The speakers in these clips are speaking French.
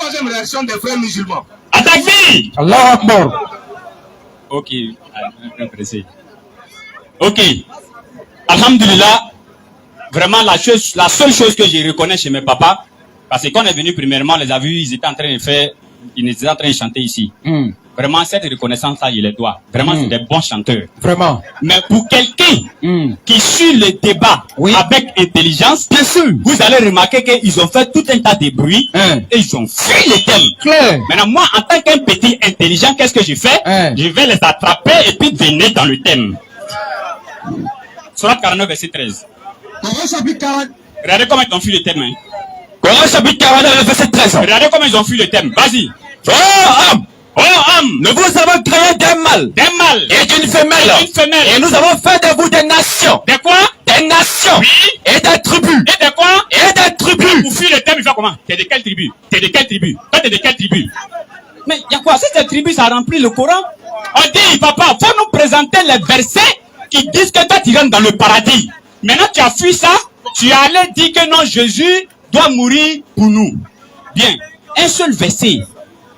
troisième réaction des frères musulmans. Attaque-vie. Allah Akbar. Ok. Ok. Alhamdulillah. Vraiment, la seule chose que je reconnais chez mes papas, parce que quand on est venu premièrement, on les a vus, ils étaient en train de chanter ici. Vraiment, cette reconnaissance-là, je les dois. Vraiment, c'est des bons chanteurs. Vraiment. Mais pour quelqu'un qui suit le débat avec intelligence, bien sûr, vous allez remarquer qu'ils ont fait tout un tas de bruit et ils ont fui le thème. Claire. Maintenant, moi, en tant qu'un petit intelligent, qu'est-ce que je fais? Je vais les attraper et puis venir dans le thème. Surat 49, verset 13. Regardez comment ils ont fui le thème. Hein. Coran chapitre 49, verset 13. Regardez comment ils ont fui le thème. Vas-y. Oh âme, nous vous avons créé d'un mâle et d'une femelle. Et nous avons fait de vous des nations. De quoi? Des nations. Oui. Et des tribus. Et de quoi? Et des tribus. Pour fuir le thème, il fait comment? T'es de quelle tribu? T'es de quelle tribu? Toi, t'es de quelle tribu? Mais il y a quoi? Si cette tribu, ça remplit le Coran. On dit, papa, faut nous présenter les versets qui disent que toi, tu rentres dans le paradis. Maintenant, tu as fui ça. Tu allais dire que non, Jésus doit mourir pour nous. Bien. Un seul verset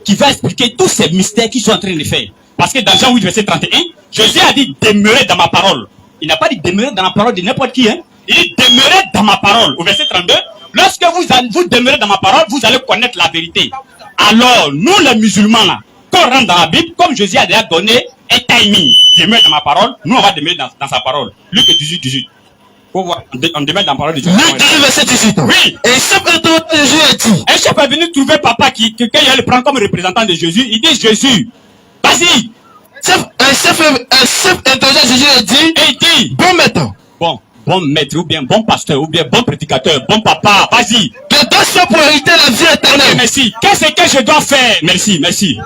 qui va expliquer tous ces mystères qu'ils sont en train de faire. Parce que dans Jean 8, verset 31, Jésus a dit demeurer dans ma parole. Il n'a pas dit demeurer dans la parole de n'importe qui. Hein. Il dit demeurer dans ma parole. Au verset 32, lorsque vous demeurez dans ma parole, vous allez connaître la vérité. Alors, nous les musulmans, là, quand on rentre dans la Bible, comme Jésus a déjà donné un timing, demeurer dans ma parole, nous on va demeurer dans sa parole. Luc 18, 18. On demeure dans la parole de Dieu. Luc 18, verset 18. Oui. Et chef de Jésus a dit. Un chef est venu trouver papa qui il le prend comme représentant de Jésus. Il dit Jésus, vas-y. Un chef intelligent Jésus a dit. Et il dit, bon maître. Bon maître, ou bien bon pasteur, ou bien bon prédicateur, bon papa, vas-y. Que dois faire pour hériter la vie éternelle? Okay, merci. Qu'est-ce que je dois faire? Merci.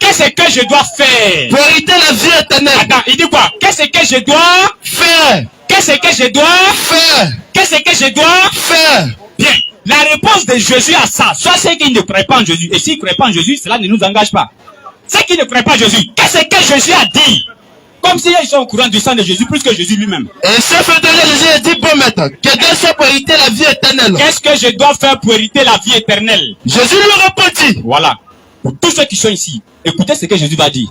Qu'est-ce que je dois faire? Pour hériter la vie éternelle. Attends, il dit quoi? Qu'est-ce que je dois faire? Qu'est-ce que je dois faire? Qu'est-ce que je dois faire? Bien. La réponse de Jésus à ça, soit ceux qui ne croient pas en Jésus, et s'ils ne croient pas en Jésus, cela ne nous engage pas. Ceux qui ne croient pas en Jésus, qu'est-ce que Jésus a dit? Comme si ils sont au courant du sang de Jésus plus que Jésus lui-même. Et chef intelligent Jésus a dit, bon maître, que dois faire pour hériter la vie éternelle? Qu'est-ce que je dois faire pour hériter la vie éternelle? Jésus lui répondit. Voilà. Pour tous ceux qui sont ici, écoutez ce que Jésus va dire.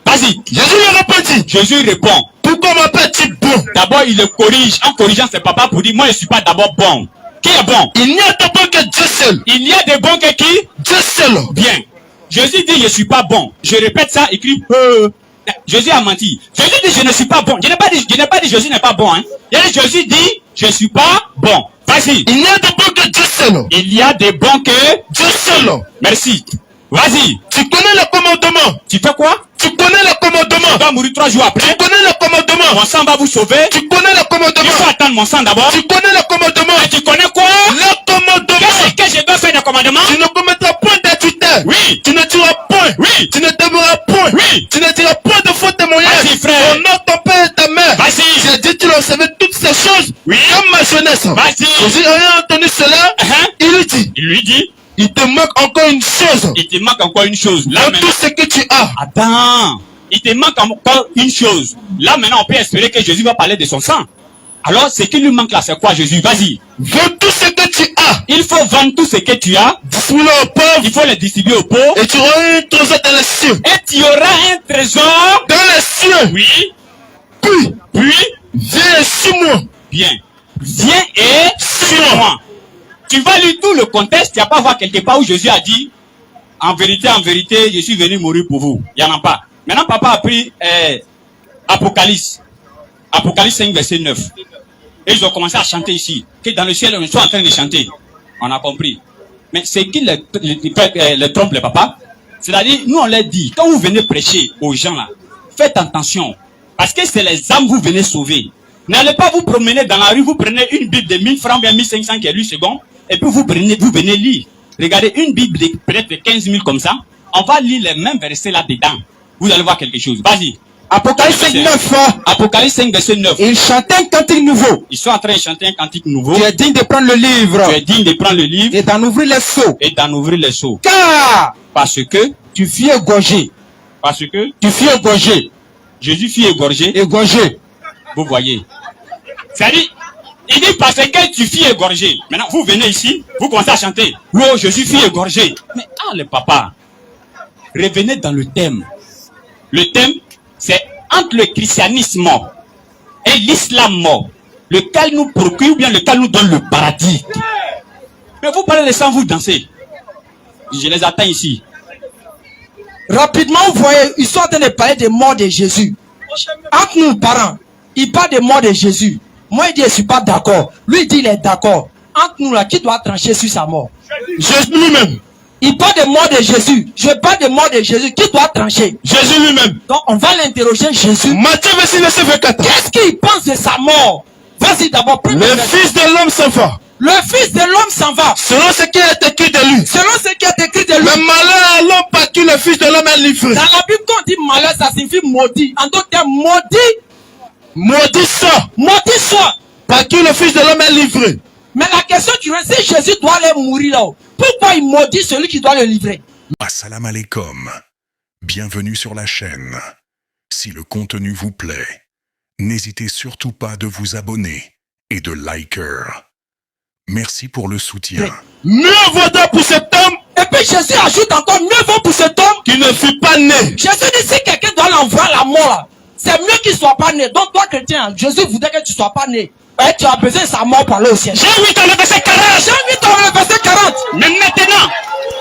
Vas-y. Jésus lui répondit. Jésus répond. Pourquoi m'appelles-tu bon? D'abord, il le corrige. En corrigeant ses papas pour dire, moi, je ne suis pas d'abord bon. Qui est bon? Il n'y a de bon que Dieu seul. Il y a de bons que qui? Dieu seul. Bien. Jésus dit, je ne suis pas bon. Je répète ça, écrit, Jésus a menti. Jésus dit, je ne suis pas bon. Je n'ai pas dit, Jésus n'est pas bon. Hein. Jésus dit, je ne suis pas bon. Vas-y. Il n'y a de bon que Dieu seul. Il y a de bons que Dieu seul. Merci. Vas-y. Tu connais le commandement. Tu fais quoi? Tu connais le commandement. Tu vas mourir 3 jours après. Tu connais le commandement. Mon sang va vous sauver. Tu connais le commandement. Il faut attendre mon sang d'abord. Tu connais le commandement. Et tu connais quoi? Le commandement. Qu'est-ce que je dois faire le commandement? Tu ne commettras point d'adultère. Oui. Tu ne tueras point. Oui. Tu ne t'aimeras point. Oui. Tu ne diras point de faux témoignages. Vas-y, frère. Honore ton père et ta mère. Vas-y. J'ai dit, tu l'observes toutes ces choses. Oui. Comme ma jeunesse. Vas-y. Jésus ayant entendu cela, il lui dit, il te manque encore une chose. Il te manque encore une chose. Là, dans tout ce que tu as. Attends. Il te manque encore une chose. Là, maintenant, on peut espérer que Jésus va parler de son sang. Alors, ce qui lui manque là, c'est quoi, Jésus? Vas-y. Vends tout ce que tu as. Il faut vendre tout ce que tu as. Distribue-le aux pauvres. Il faut les distribuer aux pauvres. Et tu auras un trésor dans les cieux. Et tu auras un trésor dans les cieux. Oui. Puis, viens et suis-moi. Bien. Viens et suis-moi. Tu vas lire tout le contexte. Tu vas pas voir quelque part où Jésus a dit, en vérité, je suis venu mourir pour vous. Il n'y en a pas. Maintenant, papa a pris Apocalypse 5, verset 9. Et ils ont commencé à chanter ici. Que dans le ciel, on est en train de chanter. On a compris. Mais c'est qui les trompe, les papas? C'est-à-dire, nous, on leur dit, quand vous venez prêcher aux gens là, faites attention. Parce que c'est les âmes que vous venez sauver. N'allez pas vous promener dans la rue, vous prenez une Bible de 1000 francs, bien 1500 qui est lu second, et puis vous venez lire. Regardez, une Bible de peut-être 15 000 comme ça, on va lire les mêmes versets là-dedans. Vous allez voir quelque chose. Vas-y. Apocalypse 5, 9. Apocalypse 5, verset 9. Ils chantaient un cantique nouveau. Ils sont en train de chanter un cantique nouveau. Tu es digne de prendre le livre. Tu es digne de prendre le livre. Et d'en ouvrir les seaux. Et d'en ouvrir les seaux. Car parce que tu fus égorgé. Parce que tu fus égorgé. Jésus fut égorgé. Égorgé. Vous voyez. C'est-à-dire, Il dit parce que tu fus égorgé. Maintenant, vous venez ici, vous commencez à chanter. Oh, je suis fille égorgé. Mais le papa, revenez dans le thème. Le thème, c'est entre le christianisme et l'islam, lequel nous procure ou bien lequel nous donne le paradis. Mais vous parlez de ça, vous dansez. Je les attends ici. Rapidement, vous voyez, ils sont en train de parler des morts de Jésus. Entre nous, parents, ils parlent des morts de Jésus. Moi, il dit, je ne suis pas d'accord. Lui, il dit, il est d'accord. Entre nous, là, qui doit trancher sur sa mort? Jésus lui-même. Il parle des morts de Jésus. Je parle des morts de Jésus. Qui doit trancher? Jésus lui-même. Donc, on va l'interroger, Jésus. Matthieu 26, verset 24. Qu'est-ce qu'il pense de sa mort? Vas-y d'abord. Le Fils de l'homme s'en va. Le Fils de l'homme s'en va. Selon ce qui est écrit de lui. Selon ce qui est écrit de lui. Le malheur à l'homme par qui le Fils de l'homme est livré. Dans la Bible, quand on dit malheur, ça signifie maudit. En d'autres termes, maudit. Maudit soit. Maudit soit. Par qui le Fils de l'homme est livré. Mais la question tu vois, si Jésus doit aller mourir là-haut, pourquoi il maudit celui qui doit le livrer? Assalamu alaikum. Bienvenue sur la chaîne. Si le contenu vous plaît, n'hésitez surtout pas de vous abonner et de liker. Merci pour le soutien. Mieux vaudra pour cet homme. Et puis Jésus ajoute encore, mieux vaut pour cet homme qui ne fut pas né. Jésus dit, si quelqu'un doit l'envoyer à la mort là, c'est mieux qu'il ne soit pas né. Donc toi chrétien, Jésus voudrait que tu ne sois pas né. Et tu as besoin de sa mort pour aller au ciel. Jean 8 dans le verset 40. Jean 8 dans le verset 40. Mais maintenant,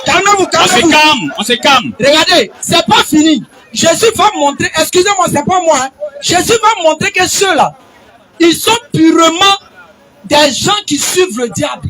calmez-vous, calmez-vous. On se calme. Regardez, c'est pas fini. Jésus va montrer, excusez-moi, c'est pas moi. Hein. Jésus va montrer que ceux-là, ils sont purement des gens qui suivent le diable.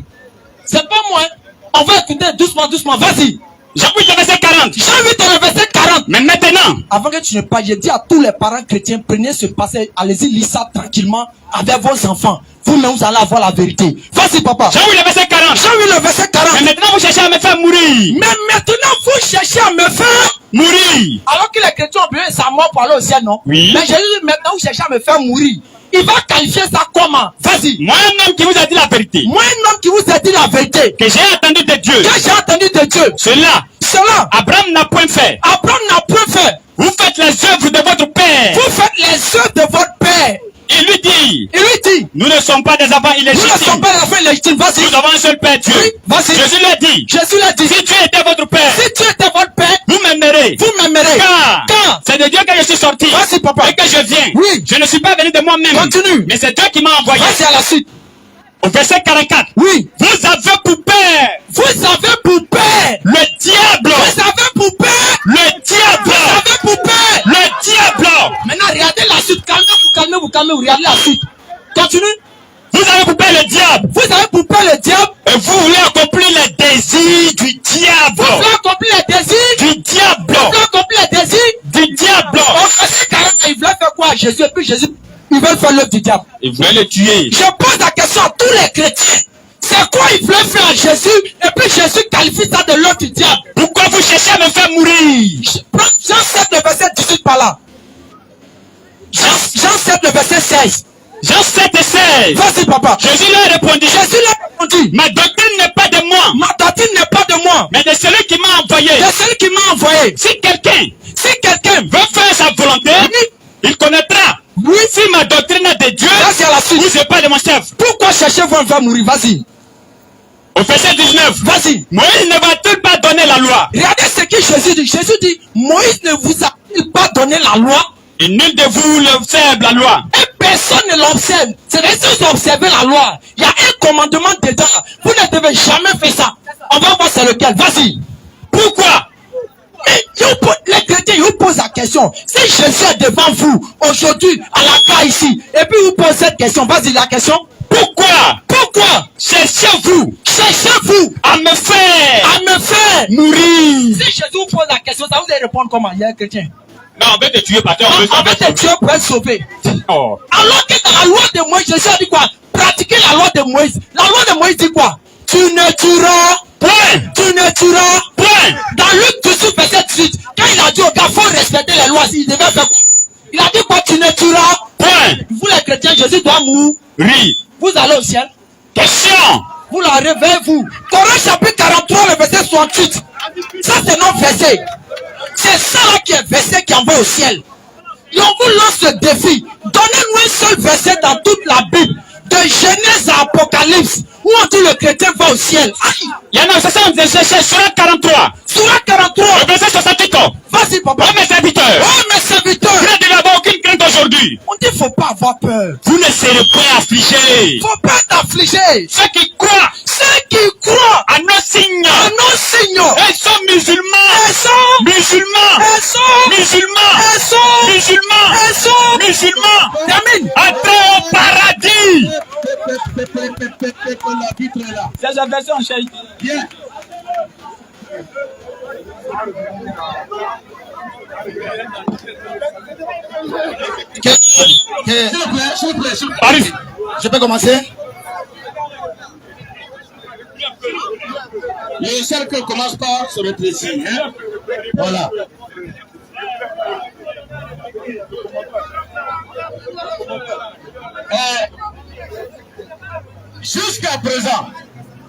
C'est pas moi. Hein. On va écouter doucement, doucement. Vas-y. Jean 8 dans le verset 40. Jean 8 dans le verset 40. Mais maintenant, avant que tu ne parles, je dis à tous les parents chrétiens, prenez ce passage, allez-y, lisez ça tranquillement avec vos enfants. Vous-même, vous allez avoir la vérité. Vas-y, papa. Jean 8 le verset 40. Jean 8 le verset 40. Mais maintenant, vous cherchez à me faire mourir. Mais maintenant, vous cherchez à me faire mourir. Alors que les chrétiens ont besoin de sa mort pour aller au ciel, non? Oui. Mais Jésus dit, maintenant, vous cherchez à me faire mourir. Il va qualifier ça comment? Vas-y. Moi, un homme qui vous a dit la vérité. Moi, un homme qui vous a dit la vérité. Que j'ai entendu de Dieu. Que j'ai entendu de Dieu. Cela. Abraham n'a point fait. Abraham n'a point fait. Vous faites les œuvres de votre père. Vous faites les œuvres de votre père. Il lui dit. Nous ne sommes pas des enfants illégitimes. Nous ne sommes pas des enfants illégitimes. Vas-y. Nous avons un seul père, Dieu. Oui, vas-y. Jésus l'a dit. Si tu étais votre père. Si tu étais votre père. Vous m'aimerez. Vous m'aimerez. Car c'est de Dieu que je suis sorti. Vas-y, papa. Et que je viens. Oui. Je ne suis pas venu de moi-même. Continue. Mais c'est Dieu qui m'a envoyé. Vas-y à la suite. Au verset 44. Oui. Vous avez pour père. Vous avez pour père. Le diable. Vous avez pour père. Le diable. Vous avez pour père. Le diable. Maintenant, regardez la suite. Calmez-vous. Regardez la suite. Continue. Vous avez pour père le diable. Vous avez pour père le diable. Et vous voulez accomplir les désirs du diable. Vous voulez accomplir les désirs du diable. Vous voulez accomplir les désirs du diable. Il voulait faire quoi à Jésus? Et puis Jésus, il veut faire l'œuvre du diable. Il voulait le tuer. Je pose la question à tous les chrétiens. C'est quoi il voulait faire à Jésus? Et puis Jésus qualifie ça de l'œuvre du diable. Pourquoi vous cherchez à me faire mourir? Jean 7, le verset 18 par là. Jean 7, le verset 16. Jean 7 et 16. Vas-y, papa. Jésus leur a répondu. Ma doctrine n'est pas de moi. Ma doctrine n'est pas de moi. Mais de celui qui m'a envoyé. De celui qui m'a envoyé. Si quelqu'un veut faire sa volonté, il connaîtra. Oui. Si ma doctrine est de Dieu, ou c'est pas de mon chef. Pourquoi cherchez-vous à me faire mourir? Vas-y. Au verset 19. Vas-y. Moïse ne va-t-il pas donner la loi? Regardez ce que Jésus dit. Jésus dit, Moïse ne vous a-t-il pas donné la loi? Et nul de vous n'observe la loi. Et personne ne l'observe. C'est-à-dire si vous observez la loi, il y a un commandement dedans. Vous ne devez jamais faire ça. On va voir c'est lequel. Vas-y. Pourquoi? Mais les chrétiens, ils vous posent la question. Si Jésus est devant vous, aujourd'hui, à la carte ici, et puis vous posez cette question, vas-y la question. Pourquoi? Cherchez-vous à me faire mourir. Si Jésus vous pose la question, ça vous allez répondre comment? Il y a un chrétien. Non, on veut te tuer, pasteur. On veut te tuer pour être sauvé. Oh. Alors que dans la loi de Moïse, Jésus a dit quoi? Pratiquer la loi de Moïse. La loi de Moïse dit quoi? Tu ne tueras. Point. Tu ne tueras. Point. Dans Luc 18, verset 18, quand il a dit au gars, il faut respecter les lois, il devait faire quoi? Il a dit quoi? Tu ne tueras. Point. Vous les chrétiens, Jésus doit mourir. Oui. Vous allez au ciel. Question. Vous la réveillez-vous. Coran chapitre 43, le verset 68. Ça c'est notre verset. C'est ça là qui est verset qui envoie au ciel. Et on vous lance le défi. Donnez-nous un seul verset dans toute la Bible de Genèse à Apocalypse, où on dit le chrétien va au ciel. Il y en a, c'est ça, c'est Surat 43. Surat 43. Le verset 68. Vas-y, papa. Oh, mes serviteurs. Oh, mes serviteurs. Vous n'avez d'abord aucune crainte aujourd'hui. On dit, faut pas avoir peur. Vous ne serez pas affligés. Faut pas être affligé. Ceux qui croient à nos signes. À nos signes. Ils sont musulmans. Ils sont musulmans. Ils sont musulmans. Ils sont musulmans. Ils sont musulmans. Termine. Entrez au paradis. C'est la version en chaîne. Bien. S'il vous plaît. Paris. Je peux commencer? Le cercle commence par se mettre ici. Hein? Voilà. Jusqu'à présent,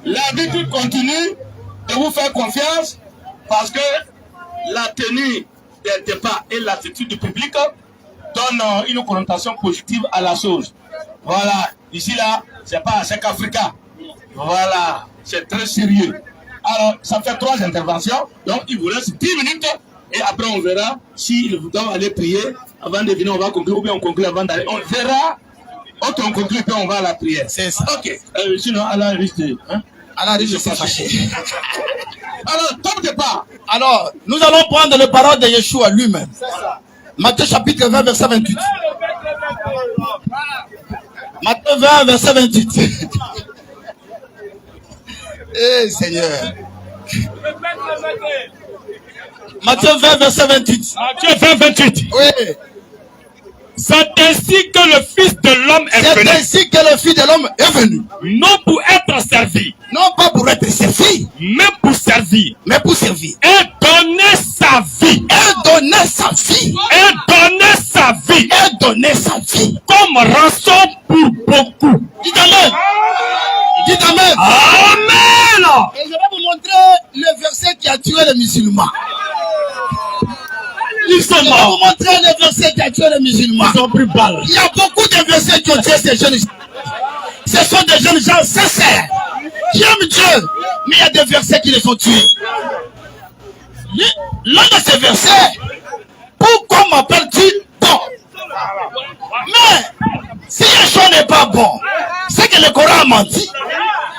l'habitude continue de vous faire confiance parce que la tenue des débats et l'attitude du public donnent une connotation positive à la chose. Voilà, ici là, c'est pas un chèque africain. Voilà, c'est très sérieux. Alors, ça fait 3 interventions, donc il vous reste 10 minutes et après on verra s'ils doivent aller prier avant de venir, on va conclure ou bien on conclut avant d'aller. On verra. Autre on conclut puis on va à la prière. C'est ça. Ok. Sinon, Allah risque de... Hein? Allah risque de se fâcher. Alors, top départ. Alors, nous allons prendre les paroles de Yeshua lui-même. Matthieu chapitre 20, verset 28. Matthieu 20, verset 28. Eh Seigneur. Matthieu 20, verset 28. Matthieu 20, 28. Oui. C'est ainsi que le Fils de l'homme est venu. C'est ainsi que le Fils de l'homme est venu. Non pour être servi. Non pas pour être servi. Mais pour servir. Mais pour servir. Et donner sa vie. Et donner sa vie. Et donner sa vie. Et donner sa vie. Comme rançon pour beaucoup. Dites Amen. Dites Amen. Amen. Et je vais vous montrer le verset qui a tué les musulmans. Ils sont Je vais morts. vous montrer le verset qui a tué les musulmans. Ils ont pris balle. Il y a beaucoup de versets qui ont tué ces jeunes gens. Ce sont des jeunes gens sincères qui aiment Dieu, mais il y a des versets qui les ont tués. L'un de ces versets, pourquoi m'appelles-tu bon? Mais si Yeshua n'est pas bon, c'est que le Coran a menti.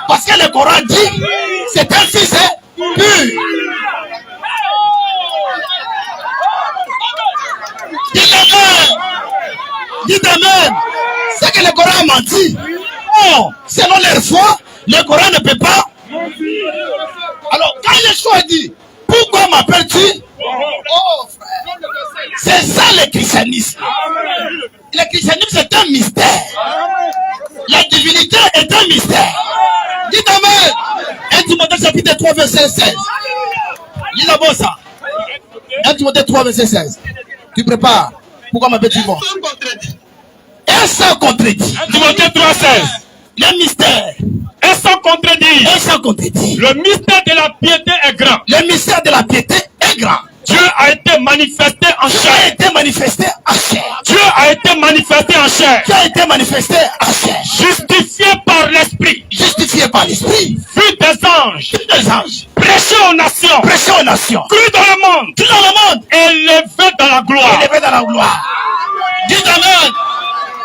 Parce que le Coran dit, c'est un fils pur. Dites Amen. Dites Amen. C'est que le Coran a menti. Non, selon leur foi, le Coran ne peut pas. Alors, quand Yeshua dit, pourquoi m'appelles-tu? Oh frère, c'est ça le christianisme. Le christianisme c'est un mystère. La divinité est un mystère. Dites Amen. 1 Timothée chapitre 3 verset 16. Dis d'abord ça. 1 Timothée 3 verset 16. Tu prépares. Pourquoi m'appelles-tu bon? Et sans contredit. 1 Timothée 3, 16. Le mystère. Et sans contredit. Et sans contredit. Le mystère de la piété est grand. Le mystère de la piété est grand. Dieu a été manifesté en Dieu chair. a été manifesté en chair. Dieu a été manifesté en chair. Dieu a été manifesté en chair. Justifié par l'Esprit. Justifié par l'Esprit. Vu des anges. Des anges. Prêché aux nations. Prêché aux nations. Cru dans le monde. Cru dans le monde. Élevé dans la gloire. Élevé dans la gloire. Dites Amen.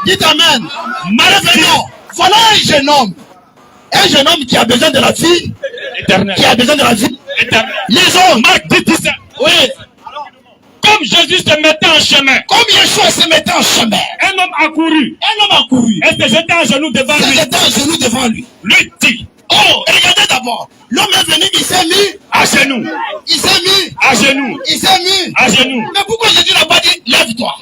Dites Amen. Revenons. Voilà un jeune homme. Un jeune homme qui a besoin de la vie. Éternel. Qui a besoin de la vie. Éternel. Lisons. Marc 10, 17. Oui. Comme Jésus se mettait en chemin. Comme Yeshua se mettait en chemin. Un homme a couru. Un homme a couru. Et se jetait à genoux devant Il lui. était à genoux devant lui. Lui dit. Oh, regardez d'abord. L'homme est venu, il s'est mis. À genoux. Il s'est mis. À genoux. Il s'est mis. À genoux. Mais pourquoi Jésus n'a pas dit lève-toi?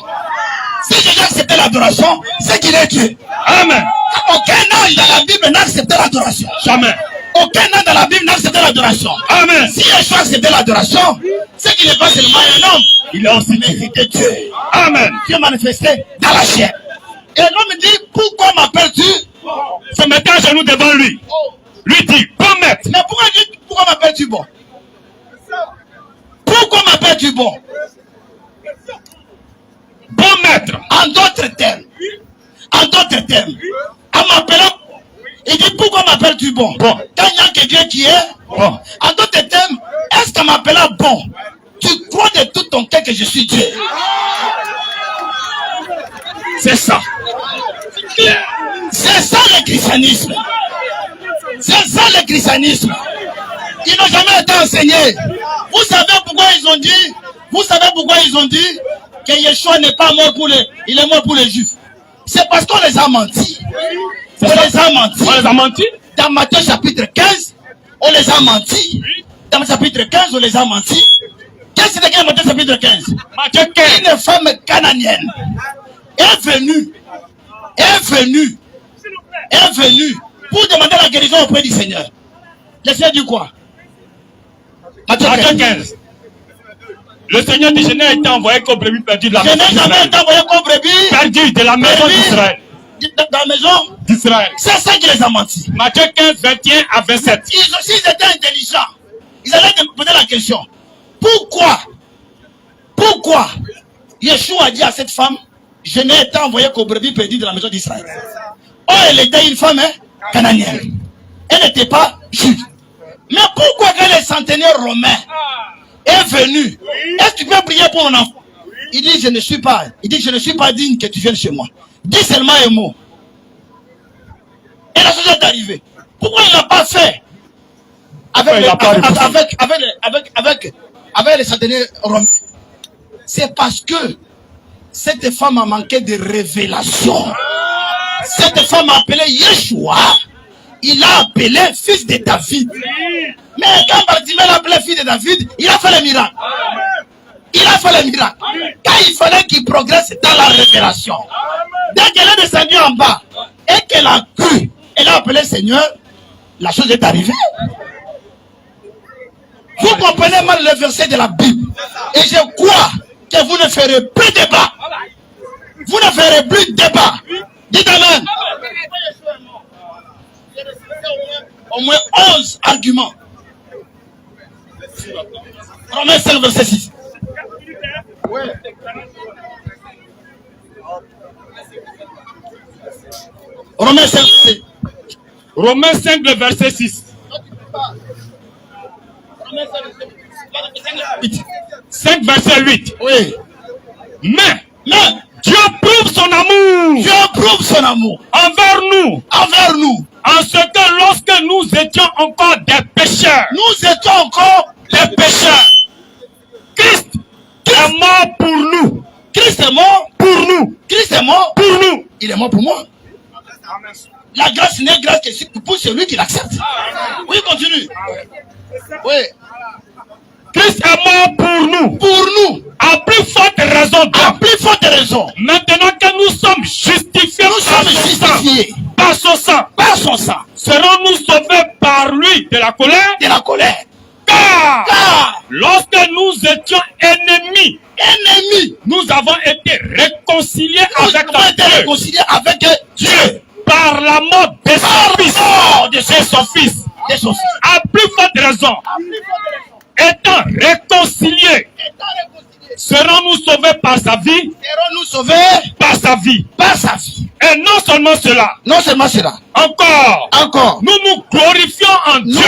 Si Jésus acceptait l'adoration, c'est qu'il est Dieu. Amen. Aucun homme dans la Bible n'a accepté l'adoration. Jamais. Aucun homme dans la Bible n'a accepté l'adoration. Amen. Si Yeshua acceptait l'adoration, c'est qu'il n'est pas seulement un homme. Il est aussi Mais il était Dieu. Amen. Dieu manifesté dans la chair. Et l'homme dit, pourquoi m'appelles-tu? Se mettait à genoux devant lui. Lui dit, bon maître. Mais pourquoi m'appelles-tu bon? Pourquoi m'appelles-tu bon? Bon maître. En d'autres termes. En d'autres termes. En m'appelant, il dit pourquoi m'appelles-tu bon? Quand il y a quelqu'un qui est bon. En d'autres termes, est-ce qu'en m'appelant bon, tu crois de tout ton cœur que je suis Dieu? C'est ça. C'est ça le christianisme. C'est ça le christianisme. Ils n'ont jamais été enseignés. Vous savez pourquoi ils ont dit? Vous savez pourquoi ils ont dit que Yeshua n'est pas mort pour les, il est mort pour les Juifs? C'est parce qu'on les a menti. On les a menti. On les a menti. Dans Matthieu chapitre 15, on les a menti. Dans le chapitre 15, on les a menti. Qu'est-ce que c'est Matthieu chapitre 15? Matthieu 15. Une femme cananienne est venue pour demander la guérison auprès du Seigneur. Le Seigneur dit quoi? Matthieu 15. Le Seigneur dit, je n'ai été envoyé qu'aux brebis perdues de la maison d'Israël. Je n'ai jamais été envoyé qu'aux brebis perdues de la maison d'Israël. Dans la maison d'Israël. C'est ça qui les a menti. Matthieu 15, 21 à 27. Ils aussi ils étaient intelligents. Ils allaient te poser la question. Pourquoi Yeshua a dit à cette femme, je n'ai été envoyé qu'aux brebis perdues de la maison d'Israël? Oh, elle était une femme cananienne. Elle n'était pas juive. Mais pourquoi quand le centenaire romain est venu, est-ce que tu peux prier pour mon enfant? Il dit, je ne suis pas digne que tu viennes chez moi. Dis seulement un mot. Et la chose est arrivée. Pourquoi il n'a pas fait avec les centenaires romains? C'est parce que cette femme a manqué de révélation. Cette femme a appelé Yeshua. Il a appelé fils de David. Mais quand Bartimée l'a appelé fils de David, il a fait le miracle. Il a fait le miracle. Quand il fallait qu'il progresse dans la révélation. Dès qu'elle est descendue en bas et qu'elle a cru, elle a appelé Seigneur, la chose est arrivée. Vous comprenez mal le verset de la Bible. Et je crois que vous ne ferez plus débat. Vous ne ferez plus débat. Dites amen. Au moins 11 arguments. Romains 5, verset 6. Romains 5, Romains 5, le verset 6. 5, verset 8. Oui. Mais Dieu prouve son amour. Dieu prouve son amour envers nous. En ce que lorsque nous étions encore des pécheurs. Des pécheurs. Christ est mort pour nous. Christ est mort pour nous. Christ est mort pour nous. Il est mort pour moi. La grâce n'est grâce que pour celui qui l'accepte. Oui, continue. Oui. Christ est mort pour nous. À plus forte raison. Maintenant que nous sommes justifiés, par son sang. Serons-nous sauvés par lui de la colère? Car lorsque nous étions ennemis, nous avons été réconciliés avec Dieu. Par la mort de son fils. À plus forte raison. Étant réconciliés, serons-nous sauvés par sa vie? Par sa vie. Et non seulement cela. Encore. Nous nous glorifions en Dieu.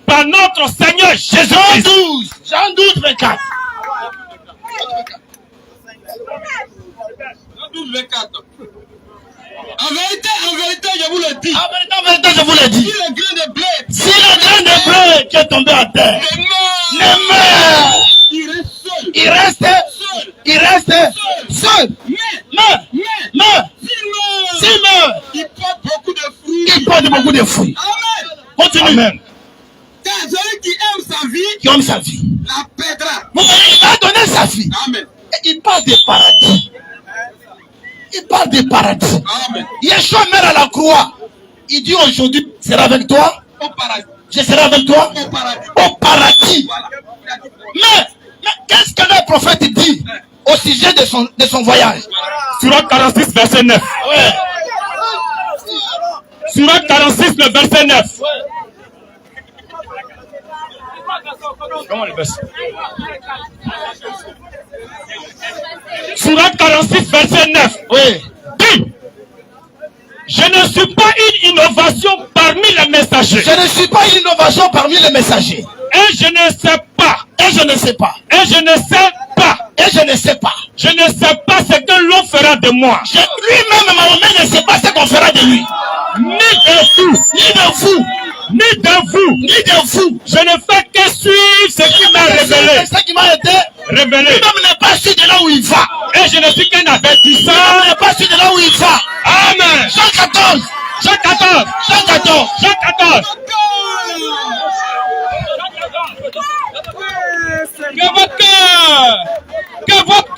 Par notre Seigneur Jésus-Christ. Jean 12, 24. En vérité, je vous le dis. En vérité, je vous le dis. Si le grain de blé qui est tombé à terre ne meurt, il reste seul. Mais s'il meurt, il porte beaucoup de fruits. Amen. Continue. Amen. Car celui qui aime sa vie, la perdra. Vous voyez, il va donner sa vie. Amen. Et il parle des paradis. Amen. Yeshua meurt à la croix. Il dit aujourd'hui, je serai avec toi. Au paradis. Je serai avec toi. Au paradis. Voilà. Mais qu'est-ce que le prophète dit au sujet de son voyage? Surat 46, verset 9. Ouais. Surat 46, le verset 9. Comment le verset? Surat 46, verset 9. Oui. Dit. innovation parmi les messagers. Je ne suis pas une innovation parmi les messagers. Et je ne sais pas. Et je ne sais pas. Et je ne sais pas. Et je ne sais pas. Je ne sais pas ce que l'on fera de moi. Lui-même, Mahomet ne sait pas ce qu'on fera de lui. Ni de vous. Ni de vous. Ni de vous. Ni de vous. Je ne fais que suivre ce qui m'a révélé. Ce qui m'a été révélé. Lui-même n'est pas sûr de là où il va. Et je ne suis qu'un avertisseur. Lui-même n'est pas sûr de là où il va. Amen. Jean 14. Jean 14. Jean 14. Jean 14. Que votre cœur. Que votre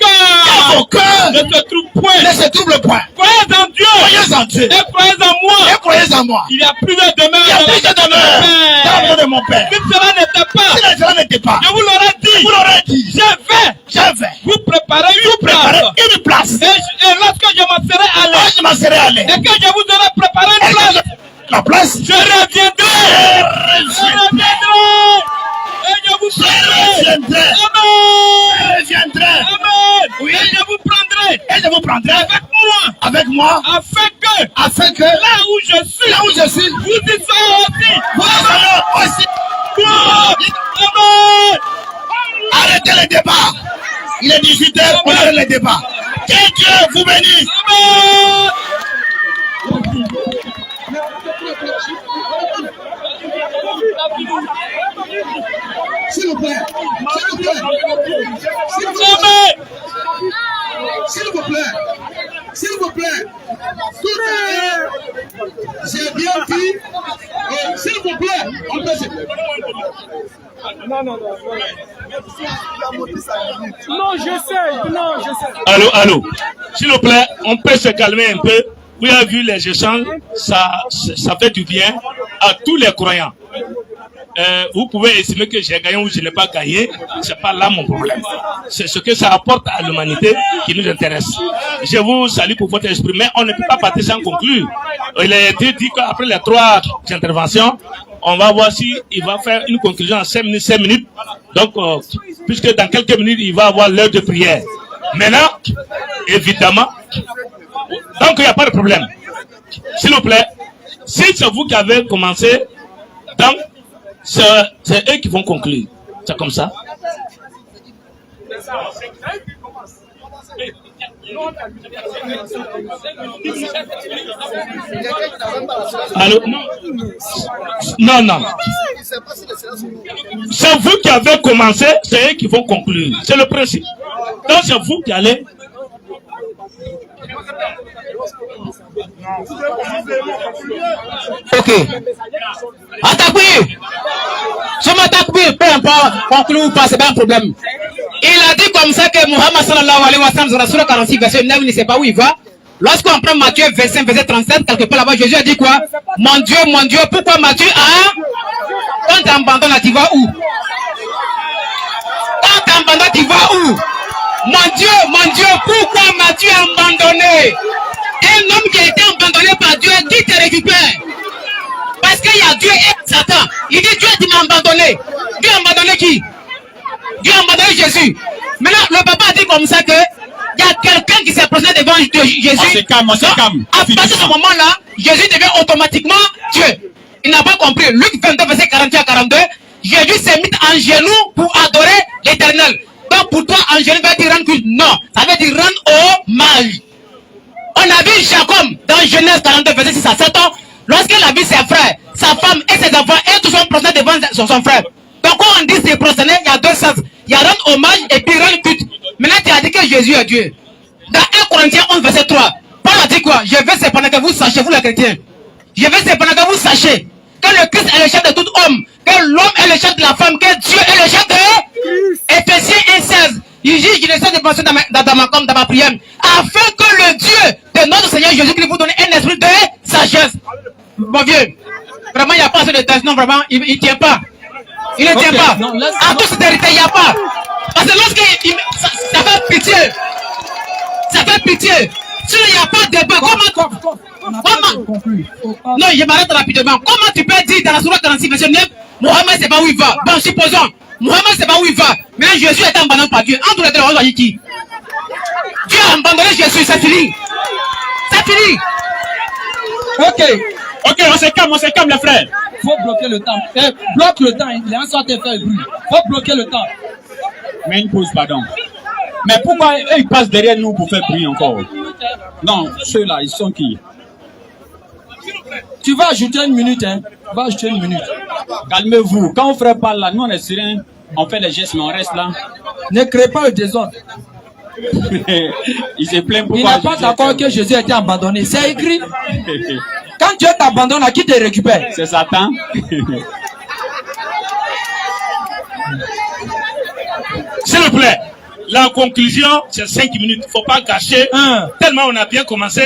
cœur ne se trouble point. Ne se trouble point. Croyez en Dieu. Croyez en Dieu. Et croyez en moi. Et croyez en moi. Il y a plusieurs demeures. Il y a plusieurs demeures dans le nom de mon Père. Si cela n'était pas. Si cela n'était pas. Je vous l'aurais dit. Vous l'aurez dit. Je vais. Vous préparez une place. Et lorsque je m'en serai allé. Quand je m'en serai allé. Et que je vous aurai préparé une place. La place. Je reviendrai. Et je vous prendrai. Je reviendrai. Amen. Oui. Et je vous prendrai. Et je vous prendrai. Avec moi. Afin que. Là où je suis. Vous y soyez aussi. Vous y soyez aussi. Amen. Arrêtez le débat. Il est 18h, on arrête le débat. Que Dieu vous bénisse. Amen. S'il vous plaît. S'il vous plaît. S'il vous plaît. S'il vous plaît. Tout à l'heure, j'ai bien dit. S'il vous plaît. On peut se... Non, je sais. Allô. S'il vous plaît, on peut se calmer un peu. Vous avez vu les échanges, ça fait du bien à tous les croyants. Vous pouvez estimer que j'ai gagné ou je n'ai pas gagné, c'est pas là mon problème. C'est ce que ça apporte à l'humanité qui nous intéresse. Je vous salue pour votre esprit, mais on ne peut pas partir sans conclure. Il a été dit qu'après les 3 interventions, on va voir s'il va faire une conclusion en 5 minutes. Donc, puisque dans quelques minutes, il va avoir l'heure de prière. Maintenant, évidemment, donc il n'y a pas de problème. S'il vous plaît, si c'est vous qui avez commencé, donc c'est eux qui vont conclure. C'est comme ça. Allô? Non. C'est vous qui avez commencé, c'est eux qui vont conclure. C'est le principe. Donc c'est vous qui allez. Ok. Attaque-oui. Je m'attaque-oui, peu importe, conclue ou pas, c'est pas un problème. Il a dit comme ça que Muhammad sallallahu alayhi wa sallam, dans la surah 46, verset 9, il ne sait pas où il va. Lorsqu'on prend Matthieu, verset 37, quelque part là-bas, Jésus a dit quoi? Mon Dieu, pourquoi Matthieu a... Quand t'abandonnes, tu vas où? Quand t'abandonnes, tu vas où? Mon Dieu, pourquoi m'as-tu abandonné? Un homme qui a été abandonné par Dieu, qui te récupère? Parce qu'il y a Dieu et Satan. Il dit Dieu, tu m'as abandonné. Dieu a abandonné qui? Dieu a abandonné Jésus. Maintenant, le papa a dit comme ça que il y a quelqu'un qui s'est présenté devant Jésus. À partir de ce moment-là, Jésus devient automatiquement Dieu. Il n'a pas compris. Luc 22, verset 41 à 42. Jésus s'est mis en genoux pour adorer l'Éternel. Donc pour toi, en genoux, ça veut dire rendre culte. Non, ça veut dire rendre hommage. On a vu Jacob dans Genèse 42, verset 6 à 7 ans. Lorsqu'il a vu ses frères, sa femme et ses enfants, et tous sont prostrés devant son frère. Donc quand on dit c'est prosterné, il y a deux sens. Il y a rendre hommage et puis rendre culte. Maintenant, tu as dit que Jésus est Dieu. Dans 1 Corinthiens 11, verset 3, Paul a dit quoi? Je veux cependant que vous sachiez, vous les chrétiens. Je veux cependant que vous sachiez que le Christ est le chef de tout homme, que l'homme est le chef de la femme, que Dieu est le chef de Éphésiens 1,16. Il dit, je ne sais de penser dans ma prière, afin que le Dieu de notre Seigneur Jésus-Christ vous donne un esprit de sagesse. Mon vieux, vraiment, il n'y a pas assez de test. Non, vraiment, il ne tient pas. Il ne tient pas. À toute cette vérité, il n'y a pas. Parce que lorsqu'il ça fait pitié. Ça fait pitié. S'il n'y a pas de débat, comment non, je m'arrête rapidement. Comment tu peux dire dans la surah 46, verset 9, Mohamed ne sait pas où il va? Bon, supposons, Mohamed ne sait pas où il va. Mais Jésus est abandonné par Dieu. Entre les deux, on va dire qui? Dieu a abandonné Jésus, c'est fini. C'est fini. Ok. Ok, on se calme les frères. Faut bloquer le temps. Bloque le temps, les gens sont en train de faire le bruit. Faut bloquer le temps. Mais une pause, pardon. Mais pourquoi eux, ils passent derrière nous pour faire bruit encore? Non, ceux-là, ils sont qui? Tu vas ajouter une minute, hein. Tu vas ajouter une minute. Calmez-vous. Quand on frère parle là, nous on est sereins, on fait les gestes, mais on reste là. Ne crée pas le désordre. Il se plaint pourquoi. Il n'est pas d'accord que Jésus a été abandonné. C'est écrit. Quand Dieu t'abandonne, à qui te récupère? C'est Satan. S'il vous plaît, la conclusion, c'est 5 minutes. Il ne faut pas gâcher. Tellement on a bien commencé,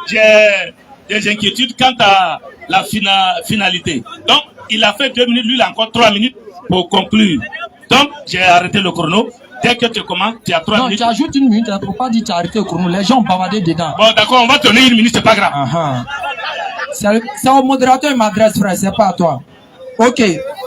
j'ai des inquiétudes quant à la finalité. Donc, il a fait 2 minutes, lui, il a encore 3 minutes pour conclure. Donc, j'ai arrêté le chrono. Dès que tu commences, tu as 3 minutes. Non, tu ajoutes une minute, il ne faut pas dire que tu as arrêté le chrono. Les gens ont bavardé dedans. Bon, d'accord, on va te donner 1 minute, c'est pas grave. C'est au modérateur, il m'adresse, frère, c'est pas à toi. Ok.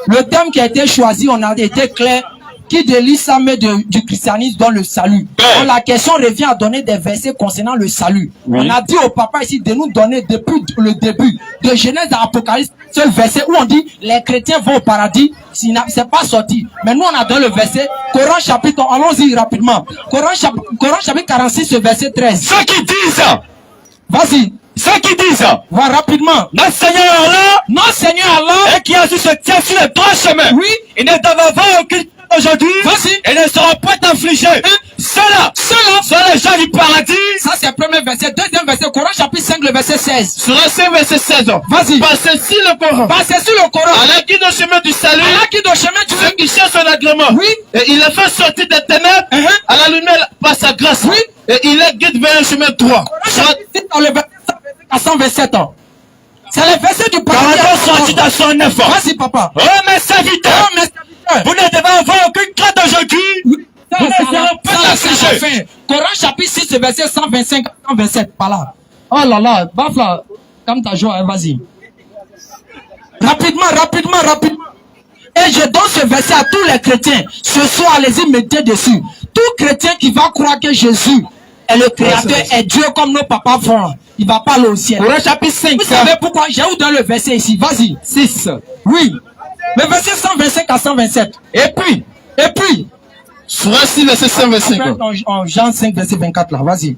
Le thème qui a été choisi, on a été clair. Qui délie ça met du christianisme dans le salut. Donc, la question revient à donner des versets concernant le salut. Oui. On a dit au papa ici de nous donner depuis le début, de Genèse à Apocalypse, ce verset où on dit les chrétiens vont au paradis. C'est pas sorti. Mais nous on a donné le verset. Coran chapitre, allons-y rapidement. Coran chapitre 46, ce verset 13. Ceux qui disent, vas-y. Ceux qui disent, va rapidement. Notre Seigneur Allah, et qui a su se tient sur les droits chemins. Oui. Il ne doit avoir aucune aujourd'hui, et ne seront pas affligés. Ceux-là sont les gens du paradis. Ça c'est le premier verset. Deuxième verset, Coran chapitre 5, le verset 16. Sur le verset 16. Vas-y. Passez sur le Coran. Passez sur le Coran. Allah guide au chemin du salut. Allah guide au chemin du salut. Ceux qui cherchent son agrément. Oui. Et il les fait sortir des ténèbres à la lumière par sa grâce. Oui. Et il les guide vers un chemin droit. Dans le verset 127 ans. C'est le verset du paradis. Sorti dans son effort. Vas-y papa. Oh mes serviteurs. Vous ne devez avoir aucune crainte aujourd'hui. Vous ne serez pas affligés. Coran chapitre 6, verset 125 à 127. Par là. Oh là là, bafla. Comme ta joie, vas-y. Rapidement. Et je donne ce verset à tous les chrétiens. Ce soir, allez-y, mettez dessus. Tout chrétien qui va croire que Jésus est le créateur, est Dieu comme nos papas font. Il va pas aller au ciel. Coran chapitre 5. Vous savez pourquoi? J'ai où dans le verset ici. Vas-y. 6. Oui. Le verset 125 à 127. Et puis. Sur ainsi, verset 125. En Jean 5, verset 24 là. Vas-y.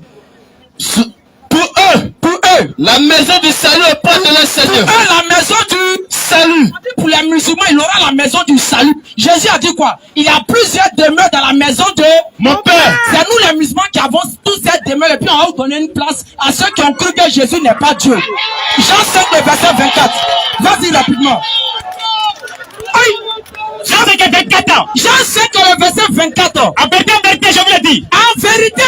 Pour eux, la maison du salut est pas de leur Seigneur. Pour eux, la maison du salut. Pour les musulmans, il aura la maison du salut. Jésus a dit quoi? Il y a plusieurs demeures dans la maison de mon Père. C'est nous les musulmans qui avons toutes ces demeures et puis on va vous donner une place à ceux qui ont cru que Jésus n'est pas Dieu. Jean 5, le verset 24. Vas-y rapidement. Jean 5, le verset 24. En vérité, je vous le dis. En vérité,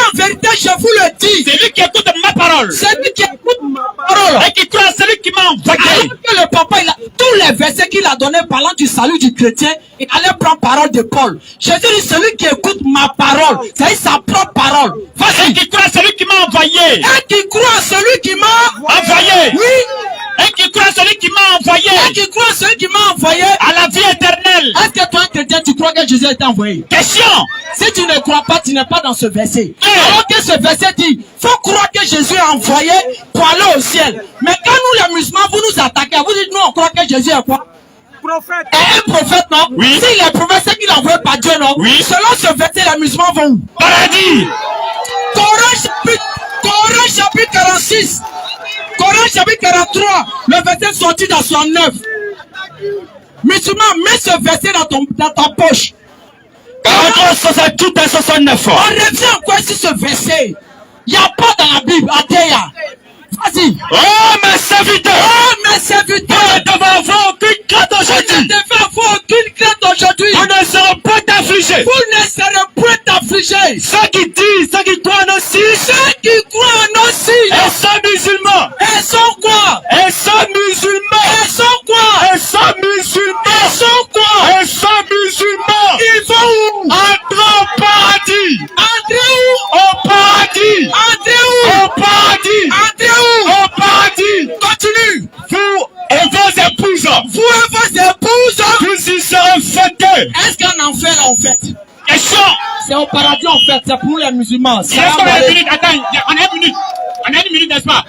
je vous le dis. C'est lui qui écoute ma parole. C'est lui qui écoute ma parole. Et qui croit à celui qui m'a envoyé. Alors que le papa, tous les versets qu'il a donnés parlant du salut du chrétien, il allait prendre parole de Paul. Jésus dit, celui qui écoute ma parole, c'est sa propre parole. Et qui croit à celui qui m'a envoyé. Et qui croit à celui qui m'a envoyé. Oui. Et qui croit à celui qui m'a envoyé. Et qui croit à celui qui m'a envoyé. À la vie éternelle. Est-ce que toi, chrétien, tu crois que Jésus a été envoyé? Question. Si tu ne crois pas, tu n'es pas dans ce verset. Alors que ce verset dit, faut croire que Jésus est envoyé pour aller au ciel. Mais quand nous les musulmans, vous nous attaquez, vous dites, nous on croit que Jésus est quoi? Prophète. Et un prophète, non? Oui. S'il est prophète, c'est qu'il est envoyé par Dieu, non? Oui. Selon ce verset, les musulmans vont où? Paradis. Coran chapitre 46. Coran chapitre 43. Le verset sorti dans son 9. Musulman, mets ce verset dans ta poche. 43, 68 et 69. On revient encore sur ce verset. Il n'y a pas dans la Bible. Adéa. Vas-y. Oh mes serviteurs. Vous ne devez avoir aucune crainte aujourd'hui. Vous ne serez pas affligés. Vous ne serez point affligés. Ceux qui disent, ceux qui croient en aussi. Ceux qui croient en aussi. Et sont musulmans. Et sont quoi? Et sont musulmans. Et sont quoi? Et sont musulmans. Et sont quoi? Et sont musulmans. Ils vont où? Entrez au paradis. Entrez où? Au paradis. Entrez où? Au paradis. Entrez où? Au paradis. Continue. Vous et vos épouses. Vous et vos épouses. Vous y serez fêtés. Est-ce qu'en enfer on fête? Question. C'est au paradis en fait, c'est pour les musulmans. Il reste combien de minutes? Attends, on a une minute. On a une minute, n'est-ce pas?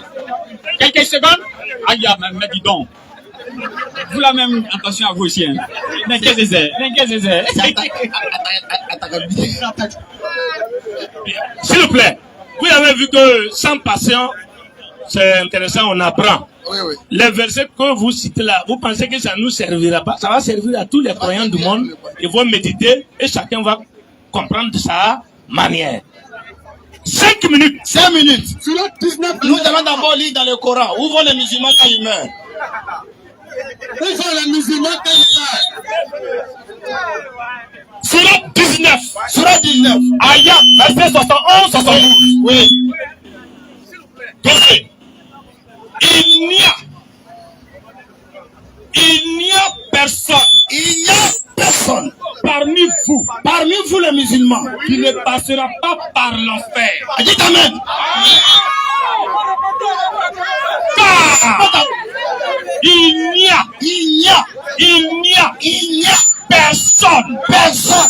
Quelques secondes. Aïe, mais dis donc. Vous la même attention à vous aussi. Hein. S'il vous plaît, vous avez vu que sans patient, c'est intéressant, on apprend. Oui. Les versets que vous citez là, vous pensez que ça ne nous servira pas? Ça va servir à tous les croyants du monde. Ils vont méditer et chacun va comprendre de sa manière. 5 minutes. 5 minutes. Nous allons d'abord lire dans le Coran. Où vont les musulmans quand ils meurent? Où sont les musulmans quand ils meurent? Surat 19. Surat 19. Ayat, verset 71, 72. Oui. Écoutez, il n'y a personne parmi vous les musulmans qui ne passera pas par l'enfer. Dites Amen. Car il n'y a personne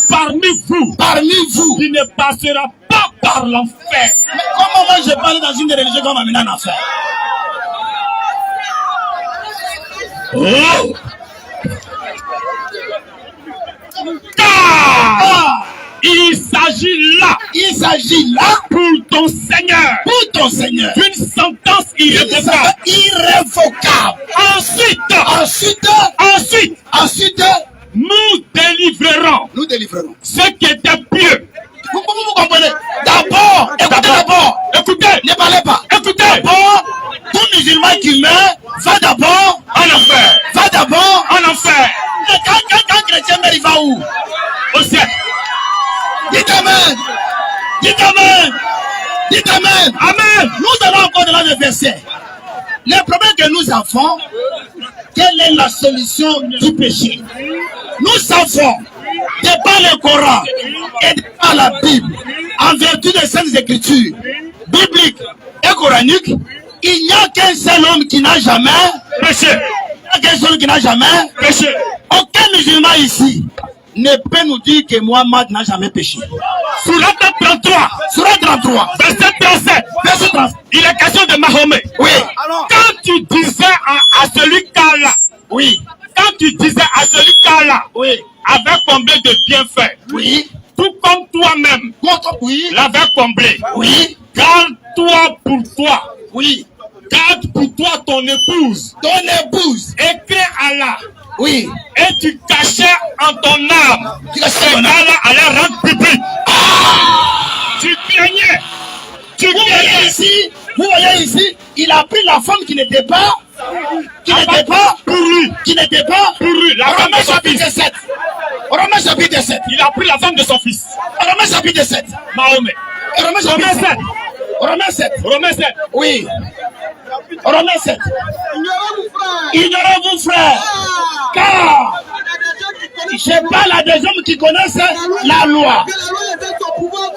parmi vous qui ne passera pas par l'enfer. Mais comment moi je parle dans une religion qu'on m'a mis en enfer? Oh. Car il s'agit là pour ton Seigneur d'une sentence irrévocable. Ensuite, nous délivrer ce qui était pieux. Vous comprenez? D'abord, écoutez, ne parlez pas. Écoutez, d'abord, tout musulman qui meurt va d'abord en enfer. Et quand chrétien meurt, il va où? Au ciel. Dites Amen. Amen. Nous allons encore dans le verset. Le problème que nous avons, quelle est la solution du péché? Nous savons, de par le Coran et de par la Bible, en vertu des saintes écritures bibliques et coraniques, il n'y a qu'un seul homme qui n'a jamais péché. Aucun musulman ici ne peut nous dire que Mohammed n'a jamais péché. Surat 33. Verset 37. Il est question de Mahomet. Oui. Quand tu disais à celui qu'Allah. Oui. Quand tu disais à celui qu'Allah. Oui. Avait comblé de bienfaits. Oui. Tout comme toi-même. Oui. L'avait comblé. Oui. Garde-toi pour toi. Oui. Garde pour toi ton épouse. Et crains Allah. Oui. Et tu cachais en ton âme. Et Allah allait rendre public. Tu craignais. Vous voyez ici, il a pris la femme qui n'était pas pour lui. Romains chapitre 7. Il a pris la femme de son fils. Romains chapitre 7. Mahomet. Romains 7. Oui. Romains 7. Ignorez-vous, frère. Car je parle à des hommes qui connaissent la loi.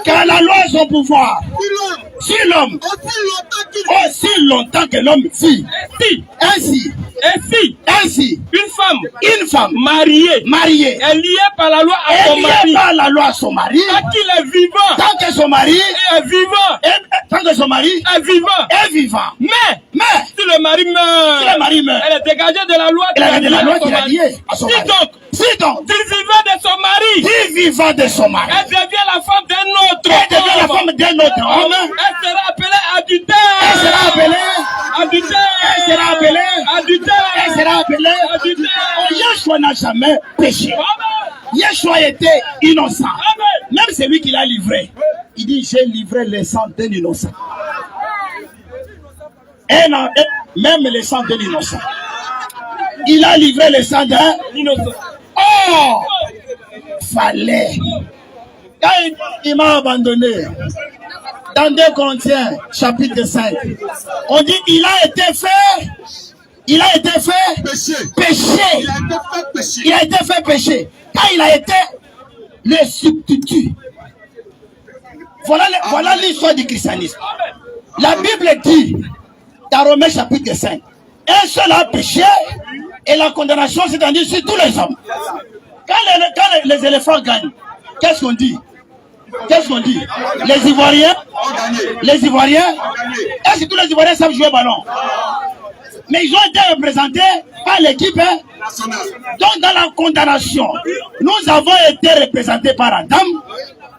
Car la loi est son pouvoir. Si l'homme, aussi longtemps que l'homme vit, ainsi, une femme mariée est liée par la loi à son mari. Tant qu'il est vivant. Tant que son mari est vivant. Mais si le mari meurt, elle est dégagée de la loi. Qui est liée à son mari. Si donc, du vivant de son mari, elle devient la femme d'un autre homme. Elle sera appelée adultère. Yeshua n'a jamais péché. Yeshua était innocent. Même celui qui l'a livré, il dit j'ai livré le sang d'un innocent. Même le sang d'un innocent. Il a livré le sang d'un innocent. Oh, fallait. Quand il m'a abandonné, dans 2 Corinthiens, chapitre 5, on dit il a été fait péché. Il a été fait péché. Quand il a été le substitut. Voilà l'histoire du christianisme. La Bible dit, dans Romains chapitre 5, un seul a péché et la condamnation s'est étendue sur tous les hommes. Quand les éléphants gagnent, qu'est-ce qu'on dit? Qu'est-ce qu'on dit? Les Ivoiriens, est-ce que tous les Ivoiriens savent jouer au ballon? Mais ils ont été représentés par l'équipe. Donc dans la condamnation, nous avons été représentés par Adam.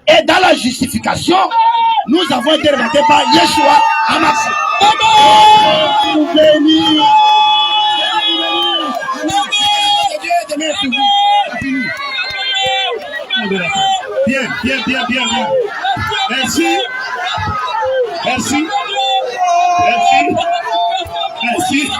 Et dans la justification, nous avons été représentés par Yeshua Hamassi. Bien. Merci.